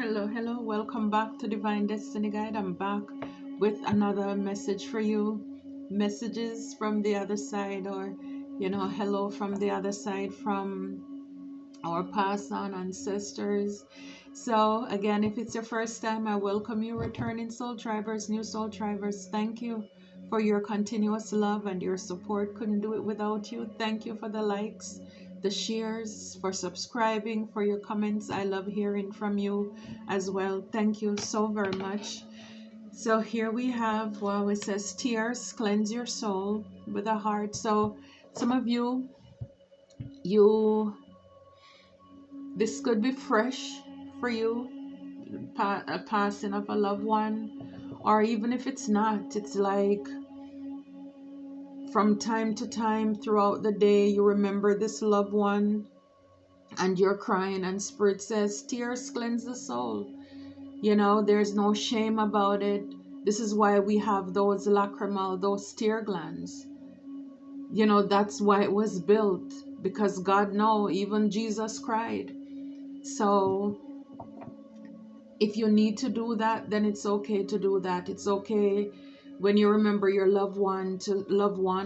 Hello, welcome back to Divine Destiny Guide. I'm back with another message for you. Messages from the other side, or hello from the other side from our past on ancestors. So, again, if it's your first time, I welcome you, returning soul drivers, new soul drivers. Thank you for your continuous love and your support. Couldn't do it without you. Thank you for the likes, the shares, for subscribing, for your comments. I love hearing from you as well. Thank you so very much. So here we have, well, it says tears cleanse your soul with a heart. So some of you this could be fresh for you, a passing of a loved one, or even if it's not, it's like from time to time throughout the day you remember this loved one and you're crying, and Spirit says tears cleanse the soul. There's no shame about it. This is why we have those lacrimal, those tear glands. That's why it was built, because God know even Jesus cried. So if you need to do that, then it's okay to do that. It's okay when you remember your loved one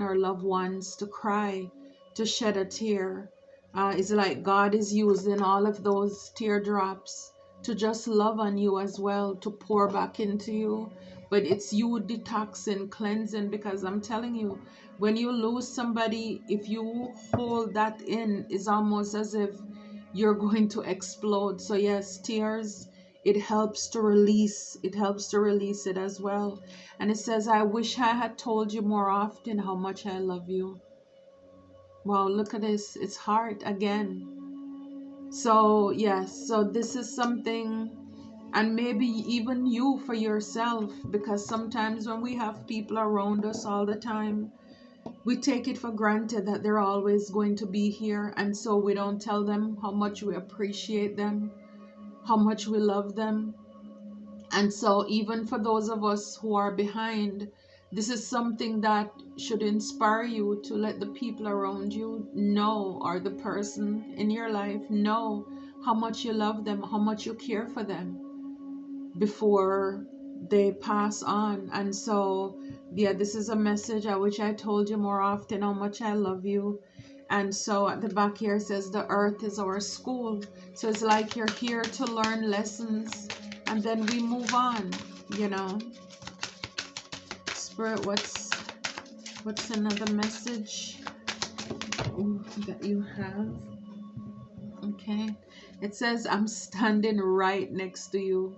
or loved ones, to cry, to shed a tear. It's like God is using all of those teardrops to just love on you as well, to pour back into you. But it's you detoxing, cleansing, because I'm telling you, when you lose somebody, if you hold that in, it's almost as if you're going to explode. So yes, tears, it helps to release it as well. And it says, I wish I had told you more often how much I love you. Wow, look at this, it's heart again. So yes, so this is something, and maybe even you for yourself, because sometimes when we have people around us all the time, we take it for granted that they're always going to be here, and so we don't tell them how much we appreciate them, how much we love them. And so, even for those of us who are behind, this is something that should inspire you to let the people around you know, or the person in your life know, how much you love them, how much you care for them before they pass on. And so, yeah, this is a message I wish I told you more often how much I love you. And so at the back here it says the earth is our school. So it's like you're here to learn lessons, and then we move on, you know. Spirit, what's another message that you have? Okay. It says, I'm standing right next to you.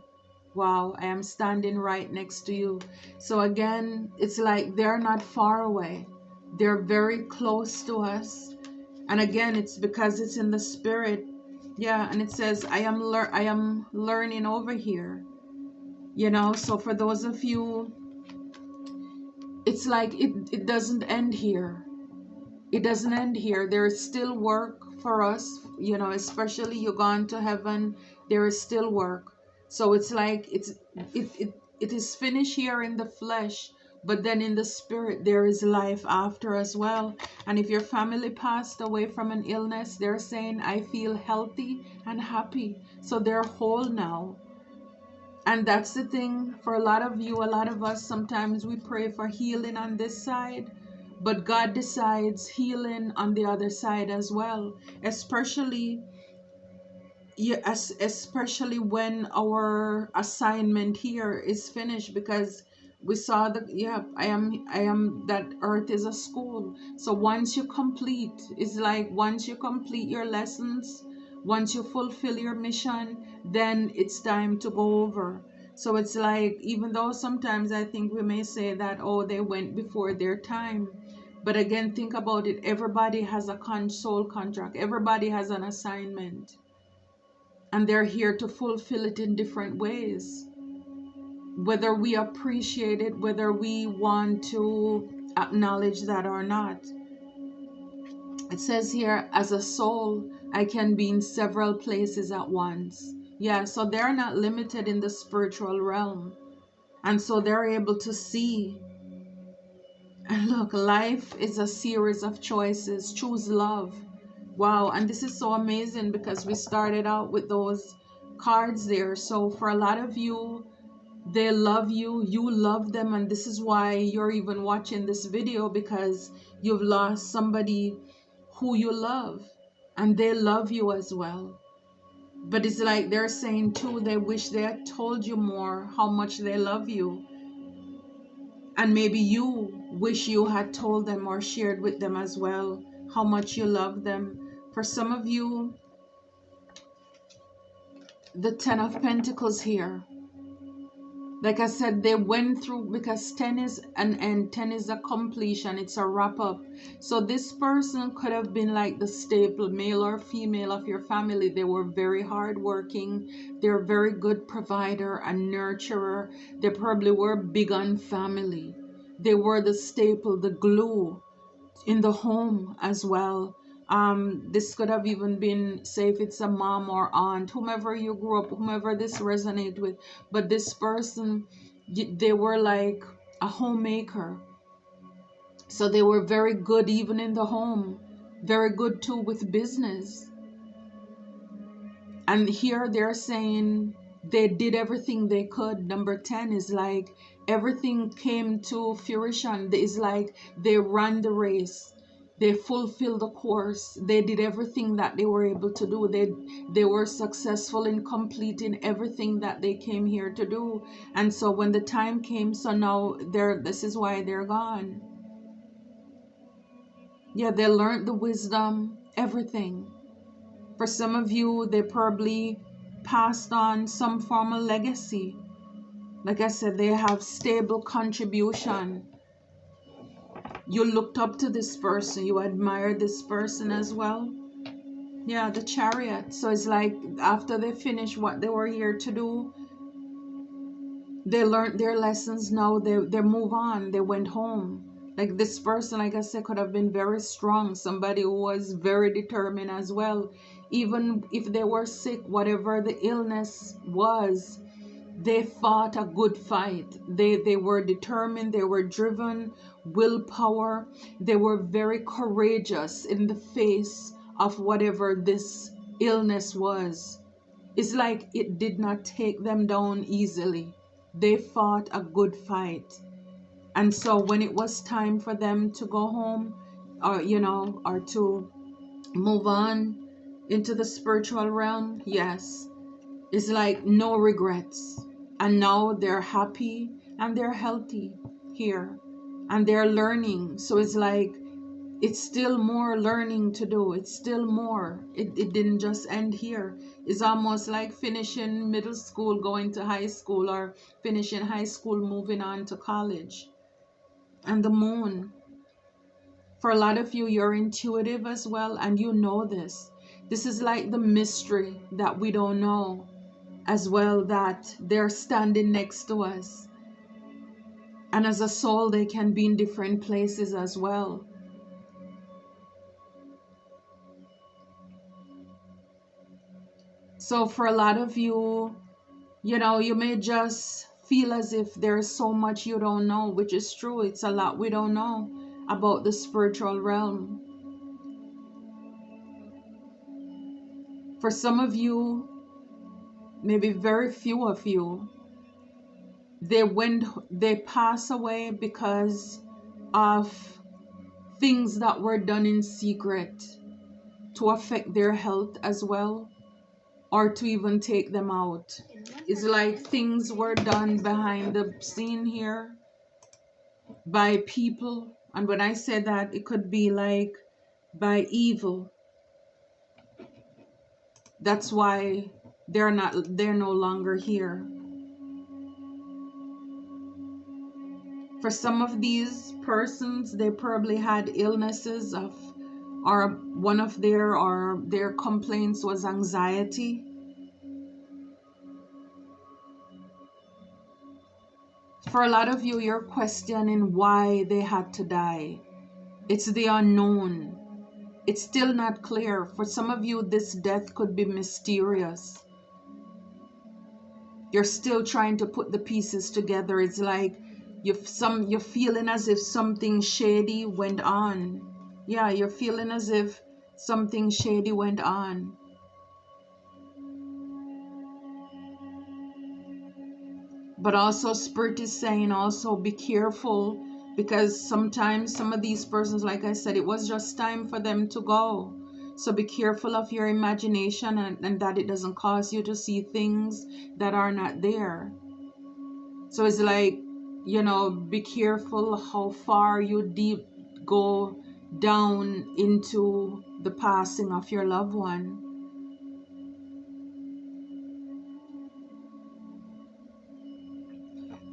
Wow, I am standing right next to you. So again, it's like they're not far away. They're very close to us. And again, it's because it's in the spirit. Yeah, and it says, I am learning over here. So for those of you, it's like it doesn't end here. It doesn't end here. There is still work for us, especially you gone to heaven, there is still work. So it's like it is finished here in the flesh, but then in the spirit there is life after as well. And if your family passed away from an illness, they're saying, I feel healthy and happy. So they're whole now. And that's the thing for a lot of you, a lot of us, sometimes we pray for healing on this side, but God decides healing on the other side as well. Especially, yes, especially when our assignment here is finished, because we saw that, yeah, I am that earth is a school. So once you complete, it's like once you complete your lessons, once you fulfill your mission, then it's time to go over. So it's like, even though sometimes I think we may say that, oh, they went before their time, but again, think about it. Everybody has a soul contract. Everybody has an assignment, and they're here to fulfill it in different ways, whether we appreciate it, whether we want to acknowledge that or not. It says here, as a soul, I can be in several places at once. Yeah, so they're not limited in the spiritual realm. And so they're able to see. And look, life is a series of choices. Choose love. Wow, and this is so amazing, because we started out with those cards there. So for a lot of you, they love you, you love them, and this is why you're even watching this video, because you've lost somebody who you love, and they love you as well. But it's like they're saying too, they wish they had told you more how much they love you. And maybe you wish you had told them or shared with them as well how much you love them. For some of you, the Ten of Pentacles here. Like I said, they went through, because 10 is an end, 10 is a completion, it's a wrap up. So this person could have been like the staple, male or female, of your family. They were very hardworking. They're a very good provider and nurturer. They probably were big on family. They were the staple, the glue in the home as well. This could have even been, say, if it's a mom or aunt, whomever you grew up, whomever this resonate with. But this person, they were like a homemaker. So they were very good even in the home, very good too with business. And here they're saying they did everything they could. Number 10 is like everything came to fruition. It's like they ran the race. They fulfilled the course. They did everything that they were able to do. They were successful in completing everything that they came here to do. And so when the time came, so now this is why they're gone. Yeah, they learned the wisdom, everything. For some of you, they probably passed on some form of legacy. Like I said, they have stable contribution. You looked up to this person. You admired this person as well. Yeah, the Chariot. So it's like after they finished what they were here to do, they learned their lessons. Now they move on. They went home. Like this person, like I said, could have been very strong. Somebody who was very determined as well. Even if they were sick, whatever the illness was, they fought a good fight. They were determined. They were driven, willpower. They were very courageous in the face of whatever this illness was. It's like it did not take them down easily. They fought a good fight. And so when it was time for them to go home, or to move on into the spiritual realm, yes, it's like no regrets. And now they're happy and they're healthy here and they're learning. So it's like it's still more learning to do. It's still more. It didn't just end here. It's almost like finishing middle school, going to high school, or finishing high school, moving on to college. And the Moon. For a lot of you, you're intuitive as well, and you know this. This is like the mystery that we don't know as well, that they're standing next to us. And as a soul, they can be in different places as well. So for a lot of you, you may just feel as if there's so much you don't know, which is true. It's a lot we don't know about the spiritual realm. For some of you, maybe very few of you, they pass away because of things that were done in secret to affect their health as well, or to even take them out. It's like things were done behind the scene here by people. And when I say that, it could be like by evil. That's why they're no longer here. For some of these persons, they probably had illnesses or one of their complaints was anxiety. For a lot of you, you're questioning why they had to die. It's the unknown. It's still not clear. For some of you, this death could be mysterious. You're still trying to put the pieces together. It's like you're feeling as if something shady went on. Yeah, you're feeling as if something shady went on. But also Spirit is saying also be careful, because sometimes some of these persons, like I said, it was just time for them to go. So be careful of your imagination, and that it doesn't cause you to see things that are not there. So it's like, be careful how far you deep go down into the passing of your loved one.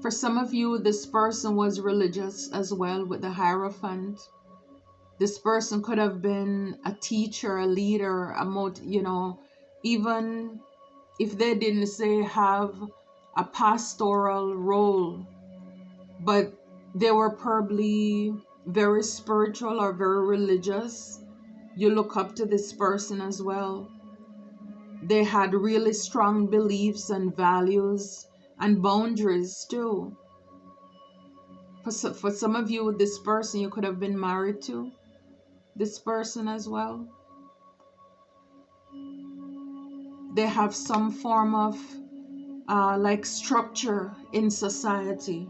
For some of you, this person was religious as well with the Hierophant. This person could have been a teacher, a leader, even if they didn't say have a pastoral role, but they were probably very spiritual or very religious. You look up to this person as well. They had really strong beliefs and values and boundaries too. For some of you, this person, you could have been married to this person as well. They have some form of like structure in society.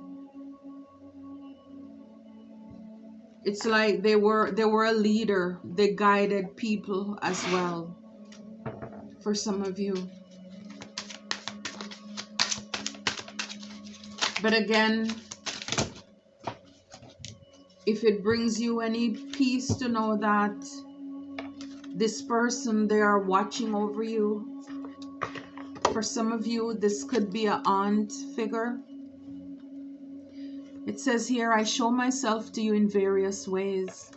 It's like they were a leader. They guided people as well. For some of you. But again, if it brings you any peace to know that this person, they are watching over you. For some of you, this could be an aunt figure. It says here, I show myself to you in various ways.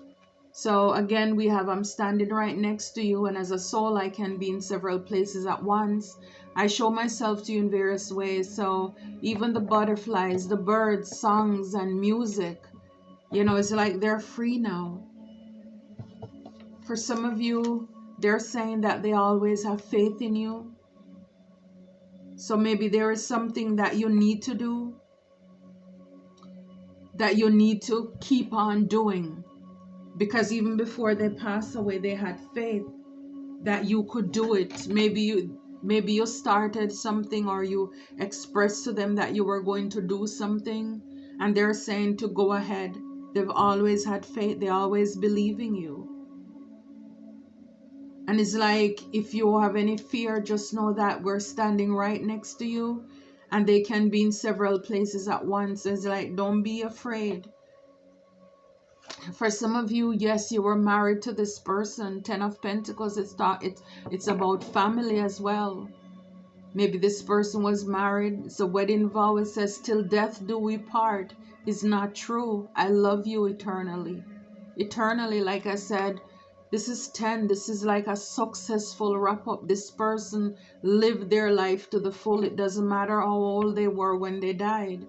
So again, we have, I'm standing right next to you, and as a soul, I can be in several places at once. I show myself to you in various ways. So even the butterflies, the birds, songs, and music, it's like they're free now. For some of you, they're saying that they always have faith in you. So maybe there is something that you need to do, that you need to keep on doing. Because even before they pass away, they had faith that you could do it. Maybe you started something, or you expressed to them that you were going to do something, and they're saying to go ahead. They've always had faith. They always believe in you. And it's like, if you have any fear, just know that we're standing right next to you, and they can be in several places at once. It's like, don't be afraid. For some of you, yes, you were married to this person. 10 of Pentacles, it's about family as well. Maybe this person was married. It's a wedding vow. It says, till death do we part. It's not true. I love you eternally. Eternally, like I said, this is 10. This is like a successful wrap up. This person lived their life to the full. It doesn't matter how old they were when they died,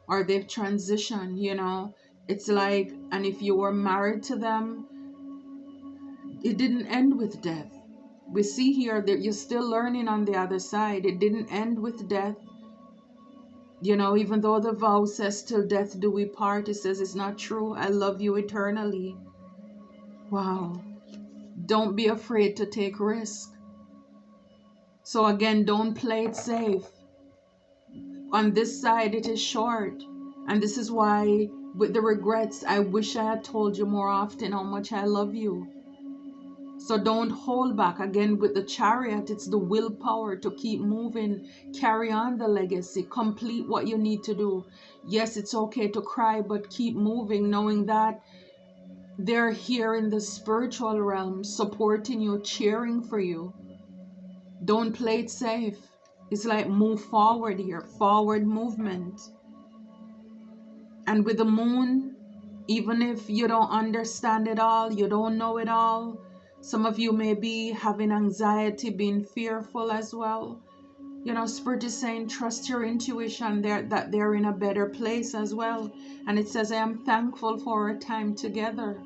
or they've transitioned. It's like, and if you were married to them, it didn't end with death. We see here that you're still learning on the other side. It didn't end with death. Even though the vow says till death do we part, it says it's not true. I love you eternally. Wow. Don't be afraid to take risk. So again, don't play it safe. On this side, it is short. And this is why, with the regrets, I wish I had told you more often how much I love you. So don't hold back. Again, with the Chariot, it's the willpower to keep moving, carry on the legacy, complete what you need to do. Yes, it's okay to cry, but keep moving, knowing that they're here in the spiritual realm, supporting you, cheering for you. Don't play it safe. It's like move forward here, forward movement. And with the moon, even if you don't understand it all, you don't know it all, some of you may be having anxiety, being fearful as well. Spirit is saying, trust your intuition, that they're in a better place as well. And it says, I am thankful for our time together.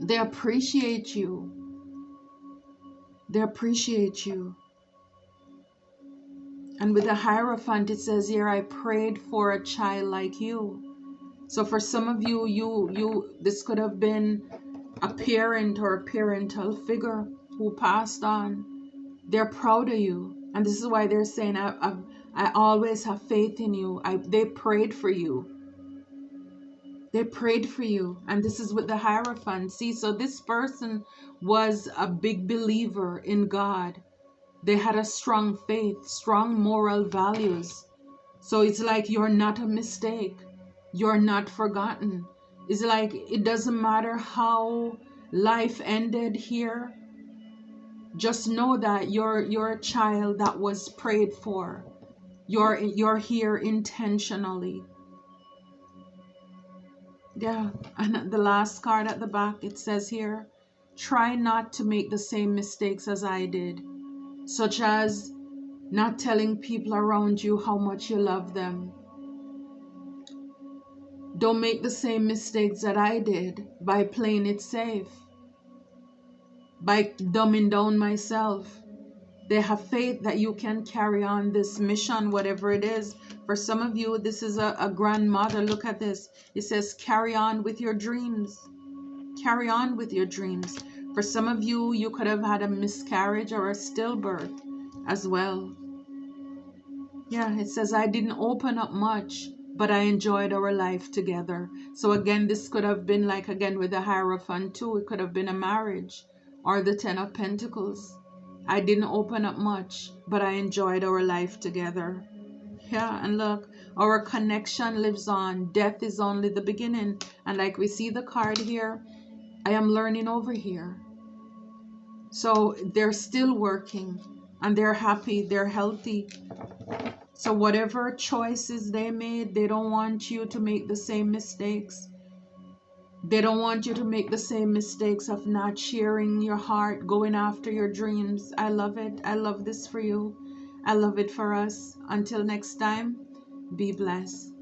They appreciate you. They appreciate you. And with the Hierophant, it says here, I prayed for a child like you. So for some of you, this could have been a parent or a parental figure who passed on. They're proud of you. And this is why they're saying, I always have faith in you. They prayed for you. They prayed for you. And this is with the Hierophant. See, so this person was a big believer in God. They had a strong faith, strong moral values. So it's like you're not a mistake. You're not forgotten. It's like it doesn't matter how life ended here. Just know that you're a child that was prayed for. You're here intentionally. Yeah, and the last card at the back, it says here, try not to make the same mistakes as I did, such as not telling people around you how much you love them. Don't make the same mistakes that I did by playing it safe, by dumbing down myself. They have faith that you can carry on this mission, whatever it is. For some of you, this is a grandmother. Look at this. It says, carry on with your dreams. Carry on with your dreams. For some of you, you could have had a miscarriage or a stillbirth as well. Yeah, it says, I didn't open up much, but I enjoyed our life together. So again, this could have been like, again, with the Hierophant too. It could have been a marriage or the Ten of Pentacles. I didn't open up much, but I enjoyed our life together. Yeah, and look, our connection lives on. Death is only the beginning. And like we see the card here, I am learning over here. So they're still working and they're happy, they're healthy. So whatever choices they made, they don't want you to make the same mistakes. They don't want you to make the same mistakes of not sharing your heart, going after your dreams. I love it. I love this for you. I love it for us. Until next time, be blessed.